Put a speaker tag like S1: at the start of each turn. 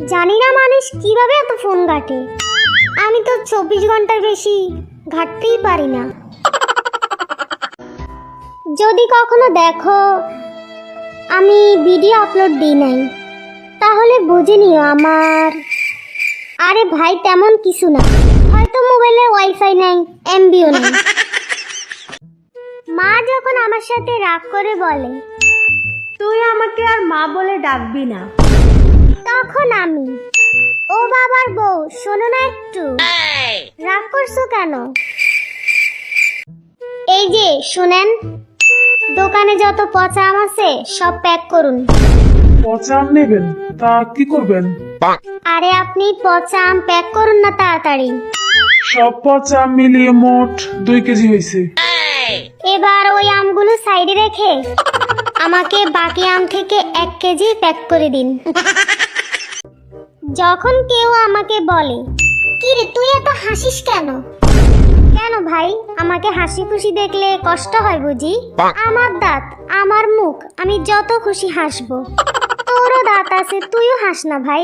S1: জানি না মানুষ কিভাবে এত ফোন ঘাটে। আমি তো 24 ঘন্টার বেশি ঘাটতেই পারি না। যদি কখনো দেখো আমি ভিডিও আপলোড দিই নাই, তাহলে বুঝে নিও আমার। আরে ভাই, তেমন কিছু না, হয়তো মোবাইলে ওয়াইফাই নাই, এমবিও নাই। মা যখন আমার সাথে রাগ করে বলে,
S2: তুই আমাকে আর মা বলে ডাকবি না,
S1: তখন আমি, ও বাবার বউ শোনো না একটু, রাগ করছো কেন? এই যে শুনেন, দোকানে যত পচা আম আছে সব প্যাক করুন।
S3: পচা আম নেবেন? তা কি করবেন?
S1: আরে আপনি পচা আম প্যাক করুন না তাড়াতাড়ি।
S3: সব পচা আম মিলিয়ে মোট 2 কেজি হয়েছে।
S1: এবার ওই আমগুলো সাইডে রেখে আমাকে বাকি আম থেকে 1 কেজি প্যাক করে দিন। যখন কেউ আমাকে বলে, কি রে তুই এত হাসিস কেন? কেন ভাই, আমাকে হাসি খুশি দেখলে কষ্ট হয় বুঝি? আমার দাঁত, আমার মুখ, আমি যত খুশি হাসবো। তোরও দাঁত আছে, তুইও হাস না ভাই।